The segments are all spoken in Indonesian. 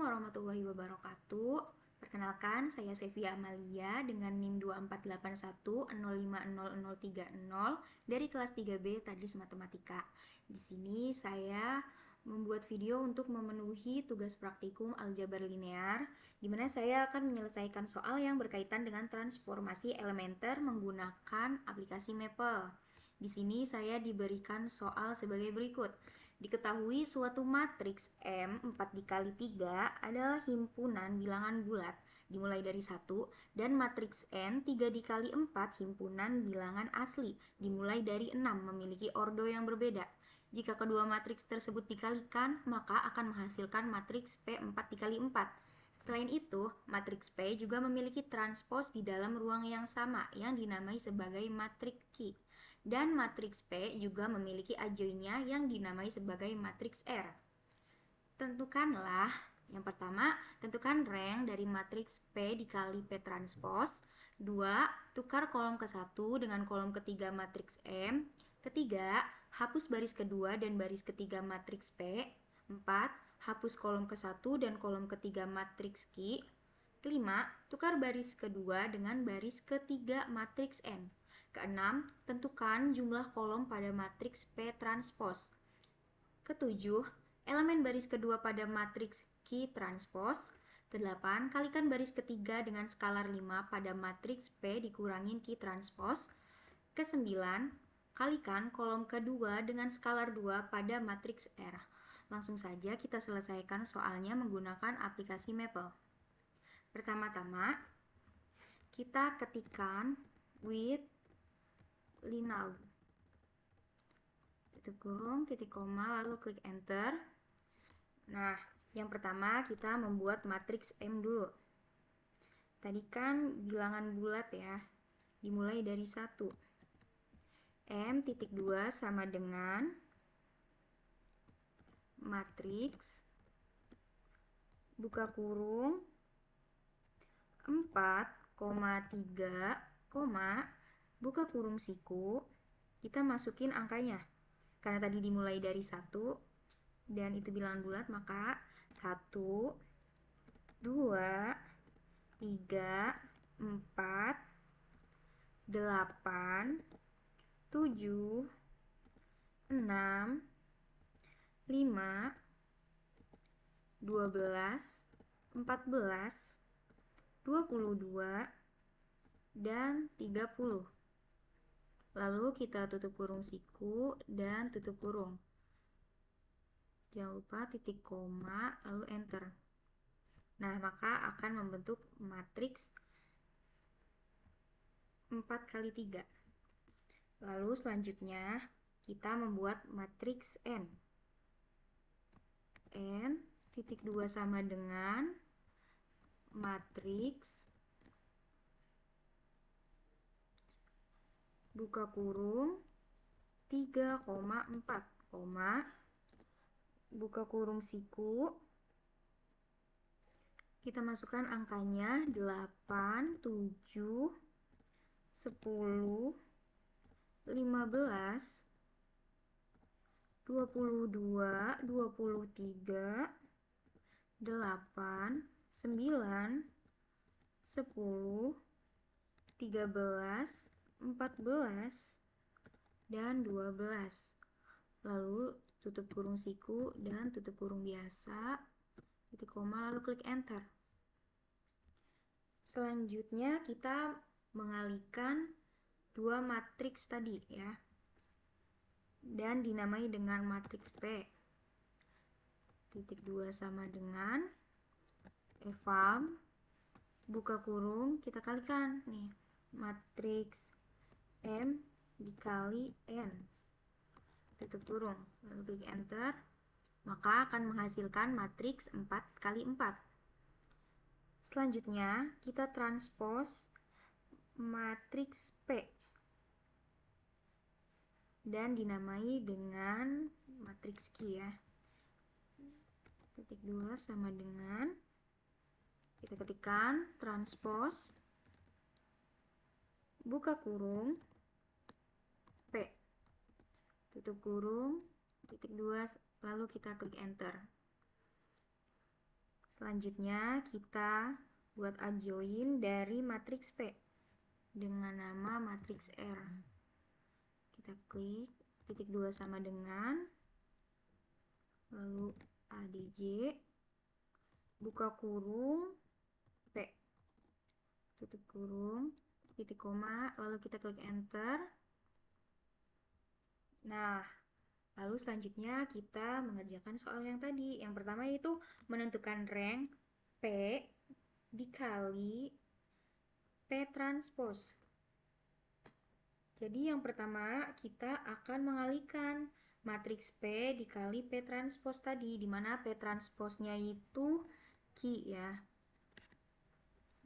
warahmatullahi wabarakatuh. Perkenalkan, saya Sevia Amalia dengan NIM 2481050030 dari kelas 3B Tadris Matematika. Di sini saya membuat video untuk memenuhi tugas praktikum aljabar linear, di mana saya akan menyelesaikan soal yang berkaitan dengan transformasi elementer menggunakan aplikasi Maple. Di sini saya diberikan soal sebagai berikut. Diketahui suatu matriks M 4 dikali 3 adalah himpunan bilangan bulat dimulai dari 1 dan matriks N 3 dikali 4 himpunan bilangan asli dimulai dari 6 memiliki ordo yang berbeda. Jika kedua matriks tersebut dikalikan, maka akan menghasilkan matriks P 4 dikali 4. Selain itu, matriks P juga memiliki transpos di dalam ruang yang sama yang dinamai sebagai matriks Q. Dan matriks P juga memiliki adjoinnya yang dinamai sebagai matriks R. Tentukanlah, yang pertama, tentukan rank dari matriks P dikali P transpos. 2. Tukar kolom ke-1 dengan kolom ketiga matriks M. Ketiga, hapus baris kedua dan baris ketiga matriks P. 4. Hapus kolom ke-1 dan kolom ketiga matriks Q. Kelima, tukar baris kedua dengan baris ketiga matriks N. Keenam, tentukan jumlah kolom pada matriks P transpos. Ketujuh, elemen baris kedua pada matriks Q transpos. Kedelapan, kalikan baris ketiga dengan skalar 5 pada matriks P dikurangin Q transpos. Kesembilan, kalikan kolom kedua dengan skalar 2 pada matriks R. Langsung saja kita selesaikan soalnya menggunakan aplikasi Maple. Pertama-tama, kita ketikkan with Linal, tutup kurung, titik koma, lalu klik enter. Nah, yang pertama kita membuat matriks M dulu. Tadi kan bilangan bulat ya, dimulai dari 1. M titik 2 sama dengan matriks buka kurung 4,3, buka kurung siku, kita masukin angkanya. Karena tadi dimulai dari 1 dan itu bilangan bulat, maka 1, 2, 3, 4, 8, 7, 6, 5, 12, 14, 22, dan 30. Lalu kita tutup kurung siku dan tutup kurung. Jangan lupa titik koma, lalu enter. Nah, maka akan membentuk matriks 4 kali 3. Lalu selanjutnya kita membuat matriks N. N titik 2 sama dengan matriks buka kurung 3,4, buka kurung siku, kita masukkan angkanya 8, 7, 10, 15, 22, 23, 8, 9, 10, 13, 14, dan 12. Lalu tutup kurung siku dan tutup kurung biasa, titik koma, lalu klik enter. Selanjutnya kita mengalihkan dua matriks tadi ya, dan dinamai dengan matriks P. Titik 2 sama dengan eval, buka kurung, kita kalikan nih, matriks M dikali N, tutup kurung, lalu klik enter, maka akan menghasilkan matriks 4 kali 4. Selanjutnya kita transpos matriks P dan dinamai dengan matriks Q ya. Titik 2 sama dengan, kita ketikkan transpos buka kurung P, tutup kurung, titik 2, lalu kita klik enter. Selanjutnya kita buat adjoin dari matriks P dengan nama matriks R. Kita klik titik 2 sama dengan, lalu ADJ, buka kurung, P, tutup kurung, titik koma, lalu kita klik enter. Nah, lalu selanjutnya kita mengerjakan soal yang tadi. Yang pertama yaitu menentukan rank P dikali P transpose. Jadi yang pertama kita akan mengalihkan matriks P dikali P transpose tadi, di mana P transposnya itu Q ya.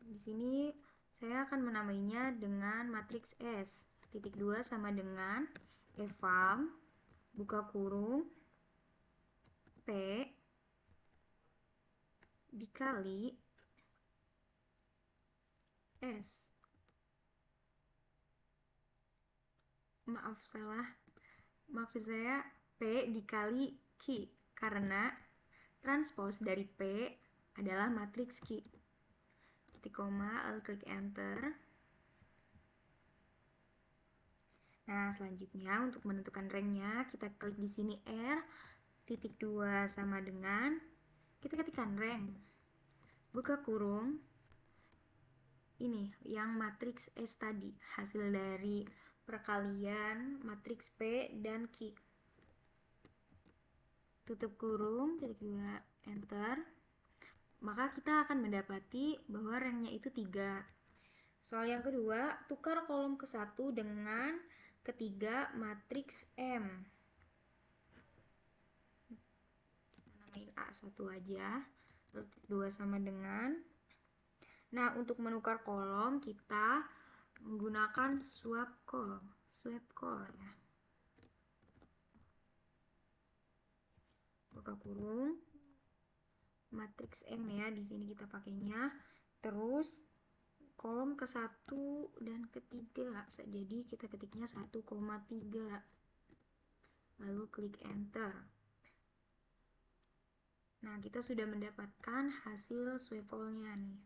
Di sini saya akan menamainya dengan matriks S. Titik 2 sama dengan eval, buka kurung, P dikali S. Maaf, salah. Maksud saya P dikali Q, karena transpose dari P adalah matriks Q. Titik koma, lalu klik enter. Nah, selanjutnya untuk menentukan ranknya, kita klik di sini R, titik 2 sama dengan, kita ketikkan rank, buka kurung, ini yang matriks S tadi, hasil dari perkalian matriks P dan Q. Tutup kurung, titik 2, enter. Maka kita akan mendapati bahwa ranknya itu 3. Soal yang kedua, tukar kolom ke-1 dengan ketiga matriks M. Kita namain A1 aja, lalu 2 sama dengan. Nah, untuk menukar kolom kita menggunakan swap call ya. Buka kurung, matriks M ya, di sini kita pakainya. Terus kolom ke-1 dan ke-3, jadi kita ketiknya 1,3, lalu klik enter. Nah, kita sudah mendapatkan hasil swappable-nya nih.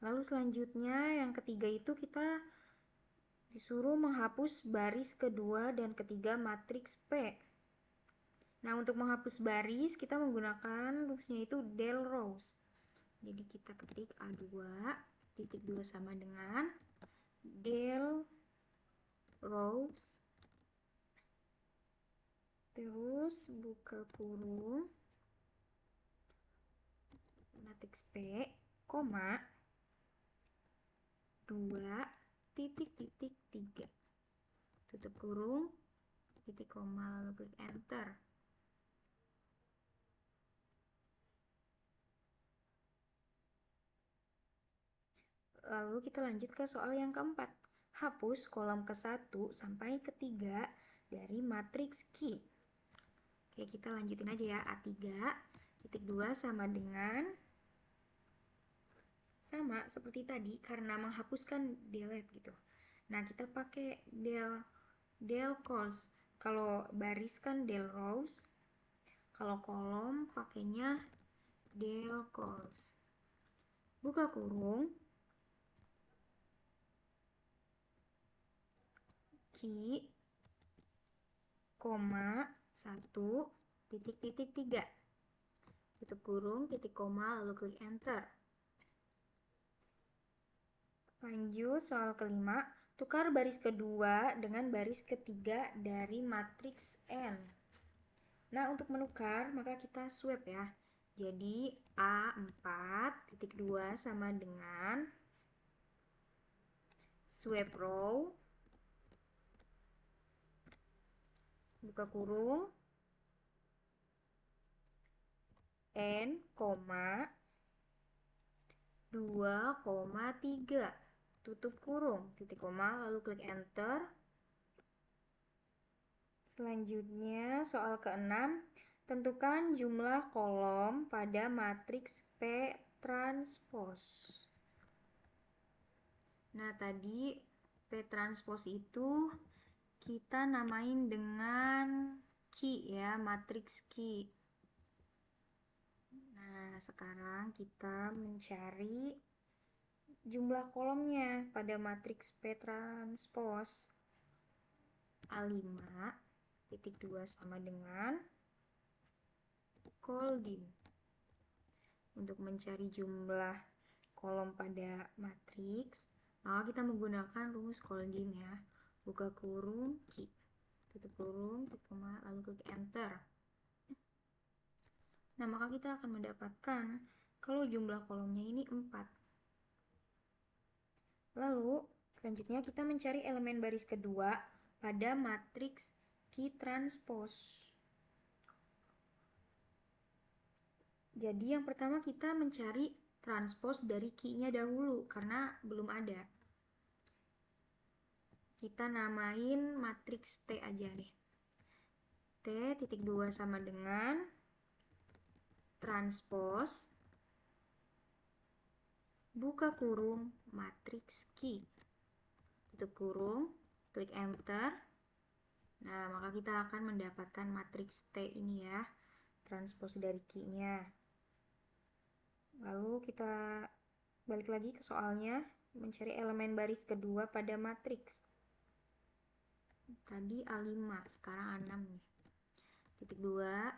Lalu selanjutnya yang ketiga itu kita disuruh menghapus baris kedua dan ketiga matriks P. Nah, untuk menghapus baris kita menggunakan rumusnya itu del rows. Jadi kita ketik A2, titik 2 sama dengan del rows, terus buka kurung, matriks P, koma, 2, titik 3, tutup kurung, titik koma, lalu klik enter. Lalu kita lanjut ke soal yang keempat. Hapus kolom ke-1 sampai ke-3 dari matriks Q. Oke, kita lanjutin aja ya. A3, titik 2 sama dengan, sama seperti tadi, karena menghapuskan delete gitu. Nah, kita pakai del calls. Kalau baris kan del rows, kalau kolom pakainya del calls. Buka kurung, Q, koma, 1, titik 3, tutup kurung, titik koma, lalu klik enter. Lanjut soal kelima, tukar baris kedua dengan baris ketiga dari matriks N. Nah, untuk menukar maka kita swap ya. Jadi A4 titik 2 sama dengan swap row, buka kurung, N, 2,3, tutup kurung, titik koma, lalu klik enter. Selanjutnya soal ke-6, tentukan jumlah kolom pada matriks P transpose. Nah, tadi P transpose itu kita namain dengan Q ya, matriks Q. Nah, Nah, sekarang kita mencari jumlah kolomnya pada matriks P transpose. A5 titik 2 sama dengan Kolding. Untuk mencari jumlah kolom pada matriks, maka kita menggunakan rumus Kolding ya. Buka kurung, tutup kurung, titik koma, lalu klik enter. Nah, maka kita akan mendapatkan kalau jumlah kolomnya ini 4. Lalu, selanjutnya kita mencari elemen baris kedua pada matriks Q transpose. Jadi yang pertama kita mencari transpose dari Q-nya dahulu karena belum ada. Kita namain matriks T aja deh. T titik 2 sama dengan transpose buka kurung matriks Q. Tutup kurung, klik enter. Nah, maka kita akan mendapatkan matriks T ini ya, transpose dari Q-nya. Lalu kita balik lagi ke soalnya, mencari elemen baris kedua pada matriks. Tadi A5, sekarang A6 nih. Titik 2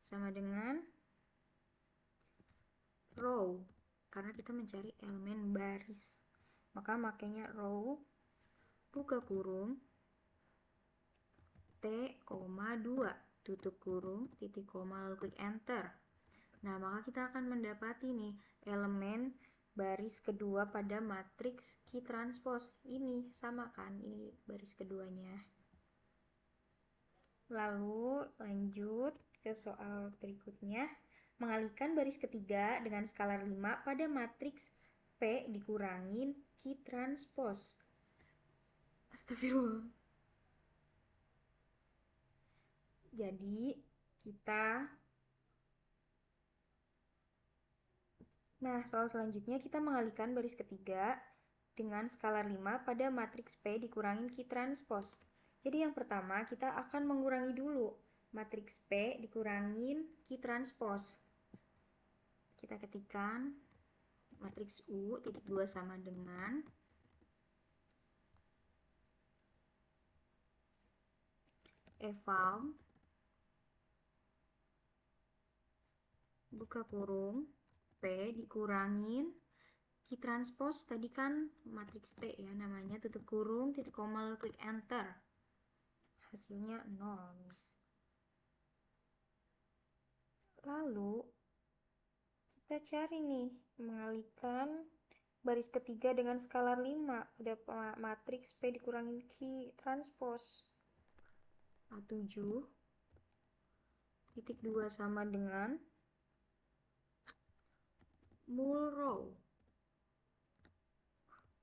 sama dengan row, karena kita mencari elemen baris. Maka makanya row, buka kurung, T, 2, tutup kurung, titik koma, lalu klik enter. Nah, maka kita akan mendapati nih elemen baris kedua pada matriks Q transpose. Ini sama kan, ini baris keduanya. Lalu lanjut ke soal berikutnya. Mengalihkan baris ketiga dengan skalar 5 pada matriks P dikurangin Q transpose. Astagfirullah. Jadi soal selanjutnya kita mengalihkan baris ketiga dengan skalar 5 pada matriks P dikurangin Q transpose. Jadi yang pertama kita akan mengurangi dulu matriks P dikurangin Q transpose. Kita ketikkan matriks U titik 2 sama dengan eval buka kurung P dikurangin Q transpose, tadi kan matriks T ya namanya, tutup kurung, titik koma, lalu klik enter. Hasilnya 0. Lalu kita cari nih mengalihkan baris ketiga dengan skalar 5 pada matriks P dikurangin Q transpose. A7 titik 2 sama dengan mul row,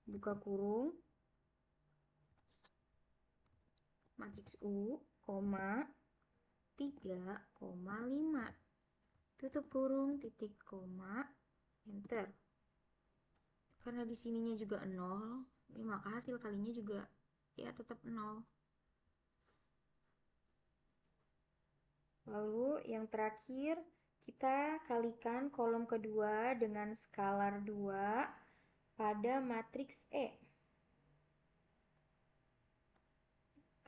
buka kurung, matriks U, 3,5, tutup kurung, titik koma, enter. Karena di sininya juga 0, ya maka hasil kalinya juga ya tetap 0. Lalu yang terakhir kita kalikan kolom kedua dengan skalar 2 pada matriks E.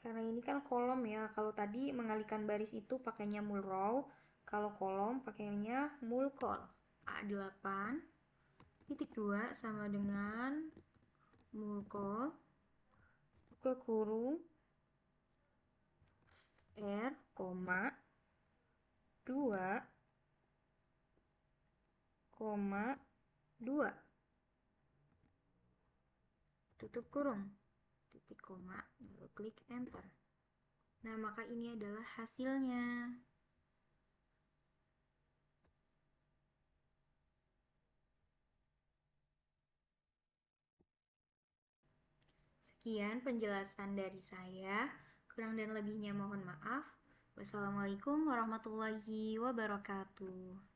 Karena ini kan kolom ya, kalau tadi mengalihkan baris itu pakainya mul row, kalau kolom pakainya mul col. A8 titik 2 sama dengan mul col, buka kurung, R, 2,2, tutup kurung, titik koma, lalu klik enter. Nah, maka ini adalah hasilnya. Sekian penjelasan dari saya. Kurang dan lebihnya mohon maaf. Wassalamualaikum warahmatullahi wabarakatuh.